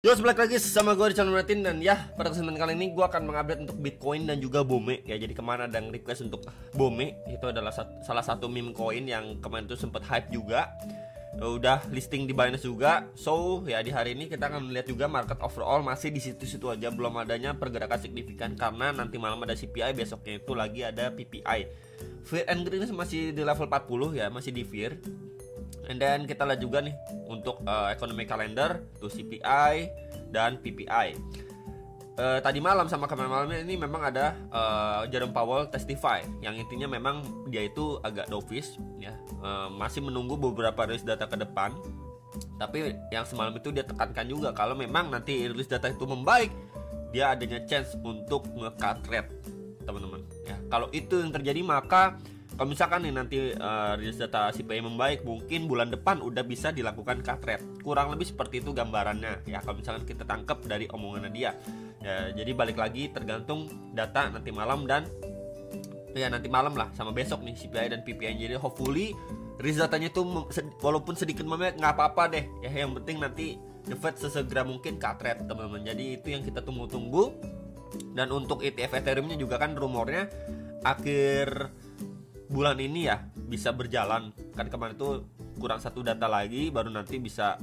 Yo, balik lagi sama gue Richard Martin. Dan ya, pada kesempatan kali ini gue akan mengupdate untuk Bitcoin dan juga BOME. Ya, jadi kemana ada yang request untuk BOME. Itu adalah salah satu meme coin yang kemarin itu sempat hype juga. Udah listing di Binance juga. So, ya di hari ini kita akan melihat juga market overall masih di situ-situ aja. Belum adanya pergerakan signifikan karena nanti malam ada CPI, besoknya itu lagi ada PPI. Fear and Greed masih di level 40 ya, masih di Fear. And then kita lihat juga nih untuk economic calendar tuh CPI dan PPI. Tadi malam sama kemarin malamnya ini memang ada Jerome Powell testify yang intinya memang dia itu agak dovish ya, masih menunggu beberapa rilis data ke depan. Tapi yang semalam itu dia tekankan juga kalau memang nanti rilis data itu membaik, dia adanya chance untuk nge-cut rate, teman-teman. Ya, kalau itu yang terjadi maka kalau misalkan nih nanti rilis data CPI membaik, mungkin bulan depan udah bisa dilakukan cut rate. Kurang lebih seperti itu gambarannya ya, kalau misalkan kita tangkap dari omongannya dia ya. Jadi balik lagi tergantung data nanti malam dan ya nanti malam lah sama besok nih CPI dan PPI. Jadi hopefully rilis datanya itu walaupun sedikit membaik nggak apa-apa deh ya, yang penting nanti the Fed sesegera mungkin cut rate, teman-teman. Jadi itu yang kita tunggu-tunggu. Dan untuk ETF Ethereum-nya juga kan rumornya akhir bulan ini ya bisa berjalan. Kan kemarin itu kurang satu data lagi baru nanti bisa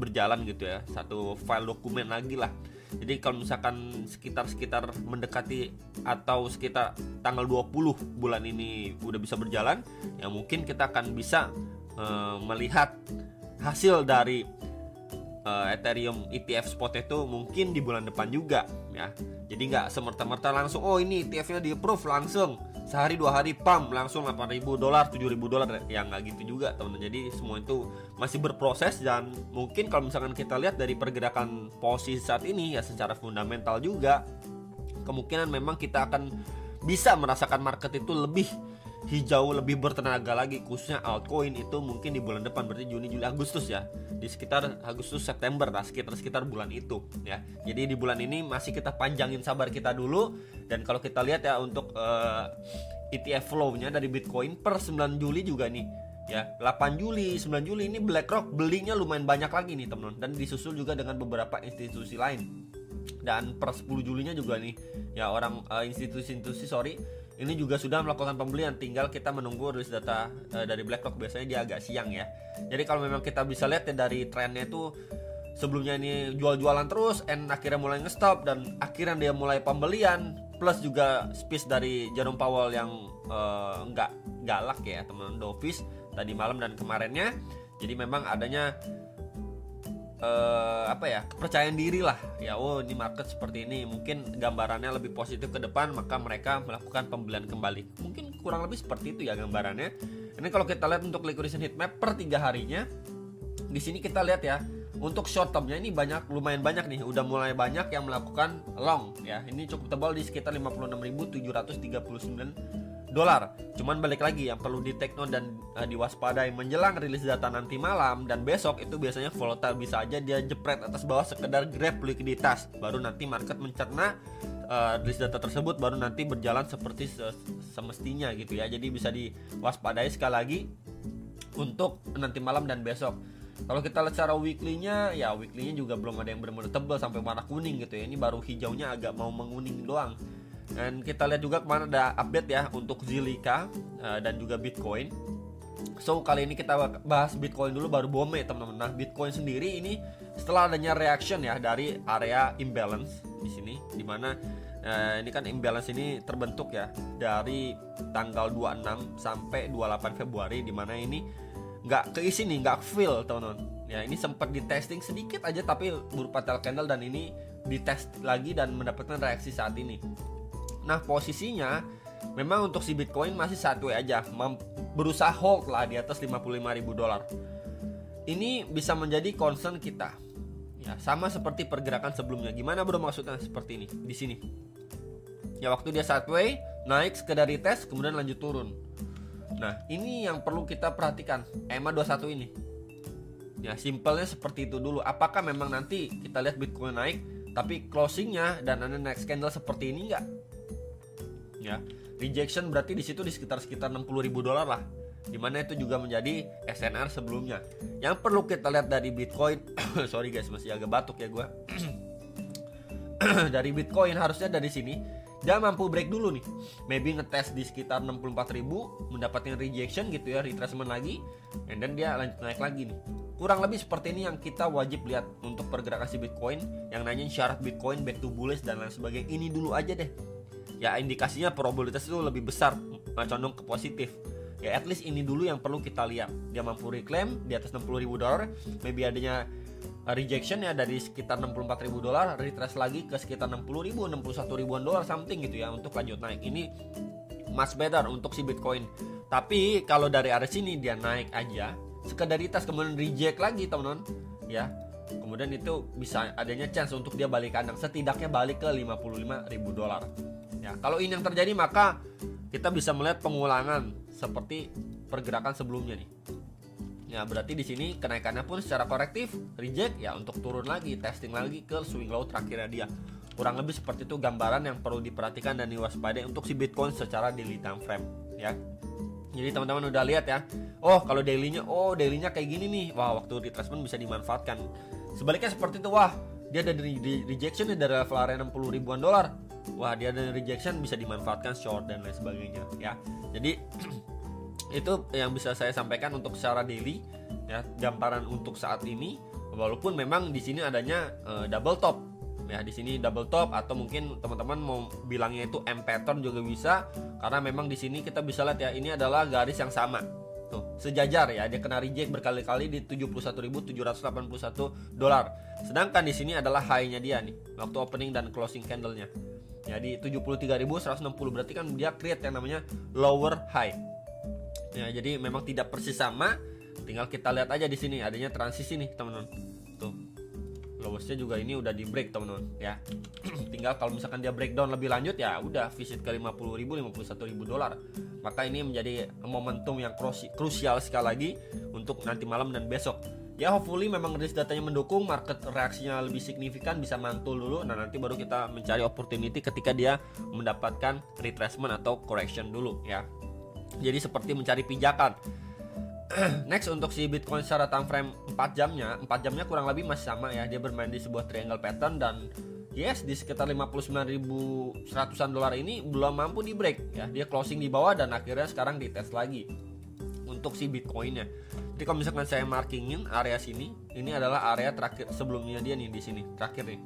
berjalan gitu ya, satu file dokumen lagi lah. Jadi kalau misalkan sekitar mendekati atau sekitar tanggal 20 bulan ini udah bisa berjalan, ya mungkin kita akan bisa melihat hasil dari Ethereum ETF spot itu mungkin di bulan depan juga ya. Jadi nggak semerta-merta langsung oh ini ETF-nya di approve langsung sehari 2 hari pam langsung $8.000 $7.000 ya, nggak gitu juga, teman-teman. Jadi semua itu masih berproses dan mungkin kalau misalkan kita lihat dari pergerakan posisi saat ini ya secara fundamental juga kemungkinan memang kita akan bisa merasakan market itu lebih hijau, lebih bertenaga lagi, khususnya altcoin itu mungkin di bulan depan, berarti Juni, Juli, Agustus ya, di sekitar Agustus September lah, sekitar bulan itu ya. Jadi di bulan ini masih kita panjangin sabar kita dulu. Dan kalau kita lihat ya untuk ETF flow-nya dari Bitcoin per 9 Juli juga nih ya, 8 Juli, 9 Juli ini BlackRock belinya lumayan banyak lagi nih, teman-teman, dan disusul juga dengan beberapa institusi lain. Dan per 10 Julinya juga nih ya orang institusi ini juga sudah melakukan pembelian. Tinggal kita menunggu rilis data dari BlackRock, biasanya dia agak siang ya. Jadi kalau memang kita bisa lihat ya dari trennya itu sebelumnya ini jual-jualan terus and akhirnya mulai nge-stop dan akhirnya dia mulai pembelian, plus juga speech dari Jerome Powell yang nggak galak ya, teman-teman, dovish tadi malam dan kemarinnya. Jadi memang adanya kepercayaan diri lah ya, oh ini market seperti ini, mungkin gambarannya lebih positif ke depan, maka mereka melakukan pembelian kembali. Mungkin kurang lebih seperti itu ya gambarannya. Ini kalau kita lihat untuk liquidation heatmap per 3 harinya, di sini kita lihat ya untuk short termnya ini lumayan banyak nih, udah mulai banyak yang melakukan long ya. Ini cukup tebal di sekitar 56.739 dolar. Cuman balik lagi yang perlu di take note dan diwaspadai menjelang rilis data nanti malam dan besok itu biasanya volatile, bisa aja dia jepret atas bawah sekedar grab likuiditas, baru nanti market mencerna rilis data tersebut, baru nanti berjalan seperti semestinya gitu ya. Jadi bisa diwaspadai sekali lagi untuk nanti malam dan besok. Kalau kita lihat secara weekly-nya ya, weekly-nya juga belum ada yang benar-benar tebal sampai warna kuning gitu ya. Ini baru hijaunya agak mau menguning doang. Dan kita lihat juga kemarin ada update ya untuk Zilliqa dan juga Bitcoin. So kali ini kita bahas Bitcoin dulu baru BOME, teman-teman. Nah, Bitcoin sendiri ini setelah adanya reaction ya dari area imbalance di sini, dimana ini kan imbalance ini terbentuk ya dari tanggal 26 sampai 28 Februari, dimana ini nggak keisi nih, nggak fill, teman-teman. Ya ini sempat di testing sedikit aja tapi berupa tail candle, dan ini ditest lagi dan mendapatkan reaksi saat ini. Nah, posisinya memang untuk si Bitcoin masih satu aja, berusaha hold lah di atas $55.000. Ini bisa menjadi concern kita. Ya, sama seperti pergerakan sebelumnya. Gimana bro maksudnya seperti ini di sini? Ya waktu dia sideways, naik sekedar tes kemudian lanjut turun. Nah, ini yang perlu kita perhatikan, EMA 21 ini. Ya, simpelnya seperti itu dulu. Apakah memang nanti kita lihat Bitcoin naik tapi closingnya dan ada next candle seperti ini enggak? Ya, rejection berarti di situ di sekitar $60.000 lah. dimana itu juga menjadi SNR sebelumnya. Yang perlu kita lihat dari Bitcoin sorry guys, masih agak batuk ya gue dari Bitcoin harusnya dari sini dia mampu break dulu nih, maybe ngetes di sekitar 64.000, mendapatkan rejection gitu ya, retracement lagi, and then dia lanjut naik lagi nih. Kurang lebih seperti ini yang kita wajib lihat untuk pergerakan si Bitcoin. Yang nanyain syarat Bitcoin back to bullish dan lain sebagainya, ini dulu aja deh ya, indikasinya probabilitas itu lebih besar, condong ke positif ya. At least ini dulu yang perlu kita lihat, dia mampu reclaim di atas $60.000, maybe adanya rejection ya dari sekitar $64.000, retrace lagi ke sekitar 60.000, 61.000-an dolar something gitu ya, untuk lanjut naik. Ini much better untuk si Bitcoin. Tapi kalau dari area sini dia naik aja sekedar retest kemudian reject lagi teman-teman ya, kemudian itu bisa adanya chance untuk dia balik kandang, setidaknya balik ke $55.000 ya. Kalau ini yang terjadi maka kita bisa melihat pengulangan seperti pergerakan sebelumnya nih. Ya berarti di sini kenaikannya pun secara korektif, reject ya, untuk turun lagi, testing lagi ke swing low terakhirnya dia. Kurang lebih seperti itu gambaran yang perlu diperhatikan dan diwaspadai untuk si Bitcoin secara daily time frame ya. Jadi teman-teman udah lihat ya. Oh kalau dailynya kayak gini nih, wah waktu retracement bisa dimanfaatkan. Sebaliknya seperti itu, wah dia ada rejection dari level area 60.000-an dolar. Wah dia ada rejection, bisa dimanfaatkan short dan lain sebagainya ya. Jadi itu yang bisa saya sampaikan untuk secara daily ya, gambaran untuk saat ini. Walaupun memang di sini adanya double top ya, di sini double top, atau mungkin teman-teman mau bilangnya itu M pattern juga bisa, karena memang di sini kita bisa lihat ya, ini adalah garis yang sama tuh, sejajar ya, dia kena reject berkali-kali di $71.781. Sedangkan di sini adalah high-nya dia nih waktu opening dan closing candle-nya ya, di 73.160, berarti kan dia create yang namanya lower high. Ya, jadi memang tidak persis sama, tinggal kita lihat aja di sini adanya transisi nih teman-teman. Tuh. Lowestnya juga ini udah di break teman-teman ya. Tinggal kalau misalkan dia breakdown lebih lanjut ya udah visit ke 50.000, $51.000. Maka ini menjadi momentum yang krusial sekali lagi untuk nanti malam dan besok. Ya hopefully memang rilis datanya mendukung, market reaksinya lebih signifikan, bisa mantul dulu. Nah nanti baru kita mencari opportunity ketika dia mendapatkan retracement atau correction dulu ya. Jadi seperti mencari pijakan. Next untuk si Bitcoin secara time frame 4 jamnya kurang lebih masih sama ya, dia bermain di sebuah triangle pattern dan yes di sekitar 59.100-an dolar ini belum mampu di break ya, dia closing di bawah dan akhirnya sekarang dites lagi untuk si Bitcoinnya. Jadi kalau misalkan saya markingin area sini, ini adalah area terakhir sebelumnya dia nih, di sini terakhir nih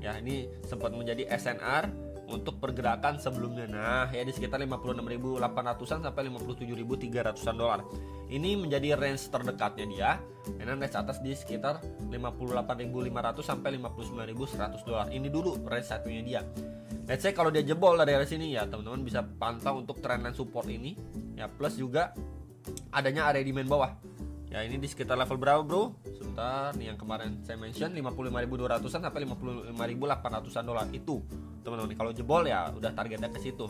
ya, ini sempat menjadi SNR untuk pergerakan sebelumnya. Nah ya di sekitar 56.800-an sampai 57.300-an dolar. Ini menjadi range terdekatnya dia. Dan range atas di sekitar 58.500 sampai 59.100 dolar. Ini dulu range satunya dia. Let's say kalau dia jebol dari area sini ya, teman-teman bisa pantau untuk trendline support ini ya, plus juga adanya area demand bawah. Ya ini di sekitar level berapa bro? Sebentar, nih yang kemarin saya mention 55.200-an sampai 55.800-an dolar itu. Teman-teman kalau jebol ya udah targetnya ke situ.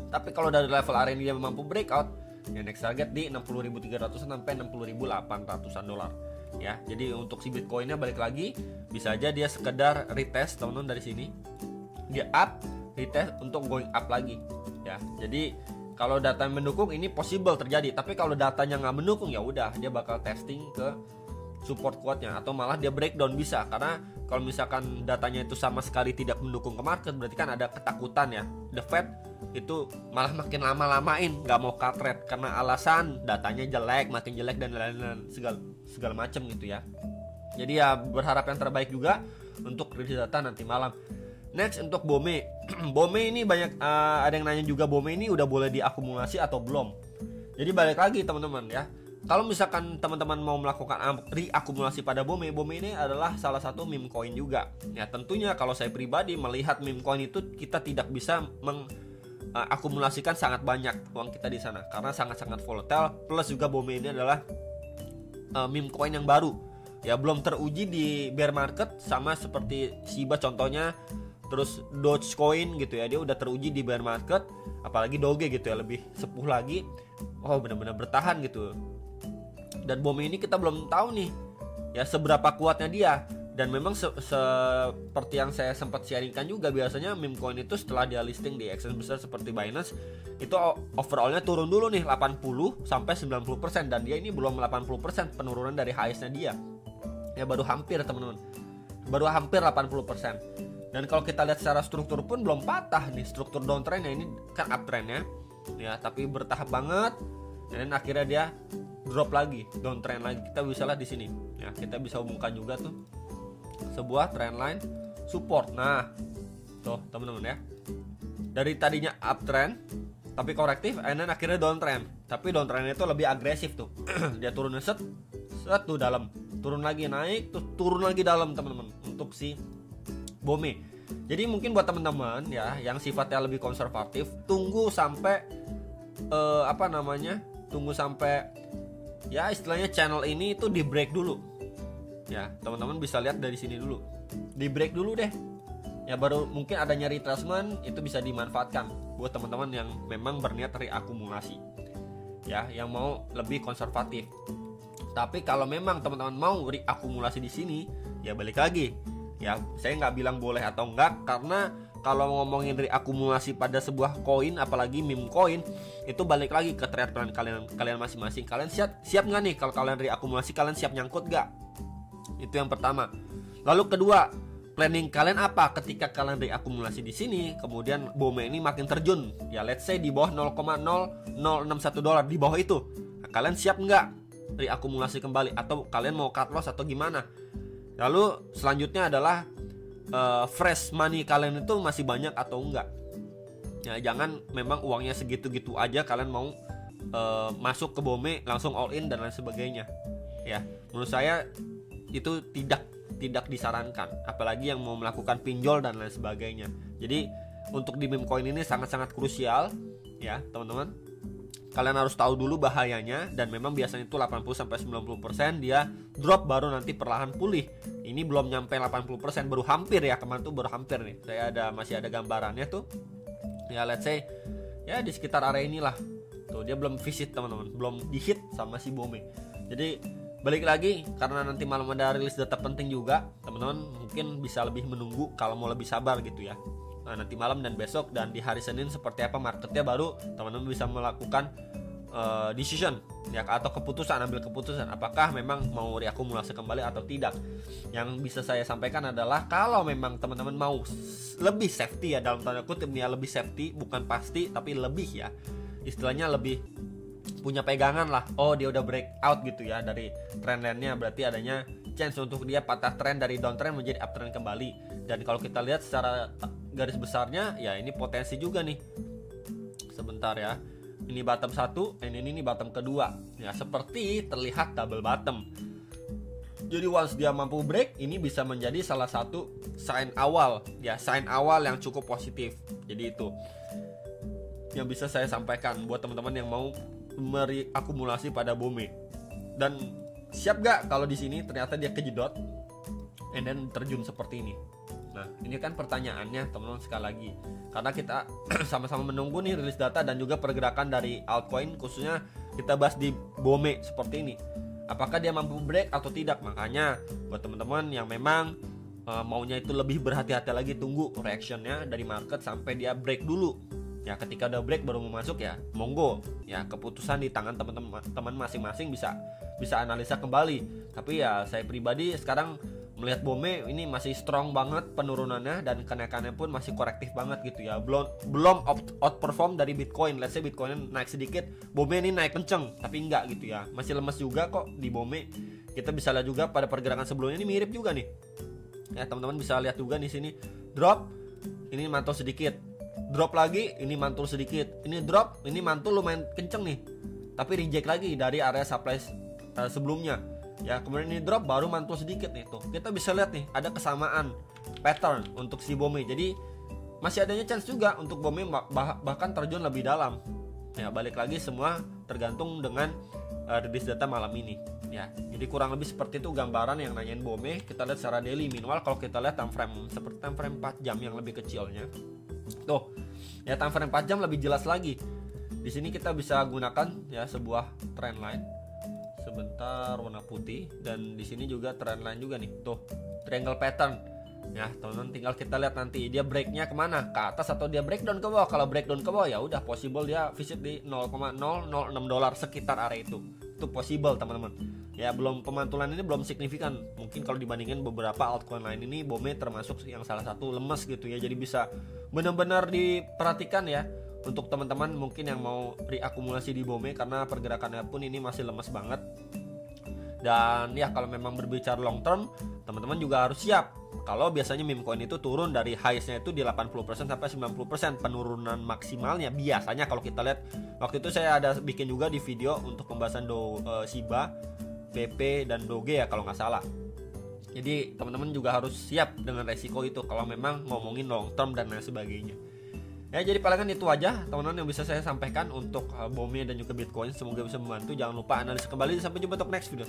Tapi kalau dari level area ini dia mampu breakout, ya next target di 60.300-an sampai 60.800-an dolar. Ya, jadi untuk si Bitcoinnya balik lagi, bisa aja dia sekedar retest teman-teman dari sini. Dia up, retest untuk going up lagi. Ya, jadi kalau data mendukung ini possible terjadi, tapi kalau datanya nggak mendukung ya udah dia bakal testing ke support kuatnya, atau malah dia breakdown bisa, karena kalau misalkan datanya itu sama sekali tidak mendukung ke market, berarti kan ada ketakutan ya, the Fed itu malah makin lama-lamain nggak mau cut rate karena alasan datanya jelek, makin jelek dan lain-lain segala macam gitu ya. Jadi ya berharap yang terbaik juga untuk rilis data nanti malam. Next untuk BOME. BOME ini banyak ada yang nanya juga, BOME ini udah boleh diakumulasi atau belum. Jadi balik lagi teman-teman ya, kalau misalkan teman-teman mau melakukan reakumulasi pada BOME, BOME ini adalah salah satu meme coin juga. Ya tentunya kalau saya pribadi melihat meme coin itu kita tidak bisa mengakumulasikan sangat banyak uang kita di sana karena sangat-sangat volatile. Plus juga BOME ini adalah meme coin yang baru. Ya belum teruji di bear market sama seperti Shiba contohnya, terus Dogecoin gitu ya, dia udah teruji di bear market, apalagi Doge gitu ya lebih sepuh lagi. Oh benar-benar bertahan gitu. Dan BOME ini kita belum tahu nih ya seberapa kuatnya dia. Dan memang seperti yang saya sempat sharingkan juga, biasanya meme coin itu setelah dia listing di exchange besar seperti Binance itu overallnya turun dulu nih 80 sampai 90%, dan dia ini belum 80% penurunan dari highest-nya dia. Ya baru hampir teman-teman. Baru hampir 80%. Dan kalau kita lihat secara struktur pun belum patah nih struktur downtrendnya, ini kan uptrendnya ya, tapi bertahap banget, dan akhirnya dia drop lagi, downtrend lagi. Kita bisa lihat di sini ya, kita bisa hubungkan juga tuh sebuah trendline support. Nah tuh teman-teman ya, dari tadinya uptrend tapi korektif, and then akhirnya downtrend, tapi downtrendnya itu lebih agresif tuh. Dia turunnya set tuh dalam, turun lagi naik, tuh turun lagi dalam teman-teman untuk si BOME. Jadi mungkin buat teman-teman ya yang sifatnya lebih konservatif, tunggu sampai tunggu sampai ya istilahnya channel ini itu di break dulu. Ya, teman-teman bisa lihat dari sini dulu. Di break dulu deh. Ya baru mungkin adanya retracement itu bisa dimanfaatkan buat teman-teman yang memang berniat reakumulasi. Ya, yang mau lebih konservatif. Tapi kalau memang teman-teman mau reakumulasi di sini, ya balik lagi. Ya, saya nggak bilang boleh atau enggak, karena kalau ngomongin reakumulasi pada sebuah koin, apalagi meme coin, itu balik lagi ke trade plan kalian masing-masing. Kalian siap nggak nih kalau kalian reakumulasi, kalian siap nyangkut nggak? Itu yang pertama. Lalu kedua, planning kalian apa ketika kalian reakumulasi di sini, kemudian BOME ini makin terjun, ya let's say di bawah $0,0061 di bawah itu, nah, kalian siap nggak reakumulasi kembali, atau kalian mau cut loss atau gimana? Lalu selanjutnya adalah fresh money kalian itu masih banyak atau enggak. Ya, jangan memang uangnya segitu-gitu aja kalian mau masuk ke BOME langsung all in dan lain sebagainya. Ya, menurut saya itu tidak disarankan, apalagi yang mau melakukan pinjol dan lain sebagainya. Jadi untuk di meme coin ini sangat-sangat krusial ya teman-teman. Kalian harus tahu dulu bahayanya, dan memang biasanya itu 80-90% dia drop baru nanti perlahan pulih. Ini belum nyampe 80%, baru hampir ya, kemarin tuh baru hampir nih. Saya masih ada gambarannya tuh. Ya let's say ya di sekitar area inilah. Tuh dia belum visit teman-teman, belum di-hit sama si BOME. Jadi balik lagi, karena nanti malam ada rilis data penting juga, teman-teman mungkin bisa lebih menunggu kalau mau lebih sabar gitu ya. Nah, nanti malam dan besok dan di hari Senin seperti apa marketnya, baru teman-teman bisa melakukan decision ya, atau ambil keputusan apakah memang mau reakumulasi kembali atau tidak. Yang bisa saya sampaikan adalah kalau memang teman-teman mau lebih safety ya, dalam tanda kutip ya, lebih safety, bukan pasti tapi lebih ya, istilahnya lebih punya pegangan lah. Oh dia udah breakout gitu ya dari trendline-nya, berarti adanya chance untuk dia patah trend dari downtrend menjadi uptrend kembali. Dan kalau kita lihat secara garis besarnya ya ini potensi juga nih. Sebentar ya, ini bottom 1, ini bottom kedua ya, seperti terlihat double bottom. Jadi once dia mampu break, ini bisa menjadi salah satu sign awal ya, sign awal yang cukup positif. Jadi itu yang bisa saya sampaikan buat teman-teman yang mau akumulasi pada BOME. Dan siap gak kalau di sini ternyata dia kejedot and then terjun seperti ini? Nah ini kan pertanyaannya teman-teman sekali lagi, karena kita sama-sama menunggu nih rilis data dan juga pergerakan dari altcoin, khususnya kita bahas di BOME seperti ini. Apakah dia mampu break atau tidak? Makanya buat teman-teman yang memang maunya itu lebih berhati-hati lagi, tunggu reactionnya dari market sampai dia break dulu. Ya ketika udah break baru mau masuk ya monggo ya, keputusan di tangan teman-teman masing-masing, bisa analisa kembali. Tapi ya saya pribadi sekarang melihat BOME ini masih strong banget penurunannya, dan kenaikannya pun masih korektif banget gitu ya. Belum outperform dari Bitcoin. Let's say Bitcoin naik sedikit, BOME ini naik kenceng, tapi enggak gitu ya, masih lemes juga kok di BOME. Kita bisa lihat juga pada pergerakan sebelumnya ini mirip juga nih ya, teman-teman bisa lihat juga di sini drop, ini mantul sedikit, drop lagi, ini mantul sedikit, ini drop, ini mantul lumayan kenceng nih, tapi reject lagi dari area supply sebelumnya ya. Kemudian ini drop baru mantul sedikit nih, tuh kita bisa lihat nih ada kesamaan pattern untuk si BOME. Jadi masih adanya chance juga untuk BOME bahkan terjun lebih dalam ya. Balik lagi semua tergantung dengan rilis data malam ini ya. Jadi kurang lebih seperti itu gambaran yang nanyain BOME. Kita lihat secara daily. Minimal kalau kita lihat time frame seperti time frame 4 jam yang lebih kecilnya, tuh ya time frame 4 jam lebih jelas lagi. Di sini kita bisa gunakan ya sebuah trend line sebentar, warna putih. Dan di sini juga trendline juga nih, tuh triangle pattern. Ya teman-teman, tinggal kita lihat nanti dia breaknya kemana, ke atas atau dia breakdown ke bawah. Kalau breakdown ke bawah ya udah possible dia visit di $0,006 sekitar area itu possible teman-teman. Ya belum, pemantulan ini belum signifikan. Mungkin kalau dibandingin beberapa altcoin lain ini, BOME termasuk yang salah satu lemes gitu ya. Jadi bisa benar-benar diperhatikan ya untuk teman-teman mungkin yang mau reakumulasi di BOME, karena pergerakannya pun ini masih lemes banget. Dan ya kalau memang berbicara long term, teman-teman juga harus siap. Kalau biasanya meme coin itu turun dari highs-nya itu di 80% sampai 90% penurunan maksimalnya. Biasanya kalau kita lihat, waktu itu saya ada bikin juga di video untuk pembahasan Shiba, PP dan Doge ya kalau nggak salah. Jadi teman-teman juga harus siap dengan resiko itu kalau memang ngomongin long term dan lain sebagainya. Ya jadi palingan itu aja teman-teman yang bisa saya sampaikan untuk BOME dan juga Bitcoin. Semoga bisa membantu. Jangan lupa analisa kembali. Sampai jumpa untuk next video.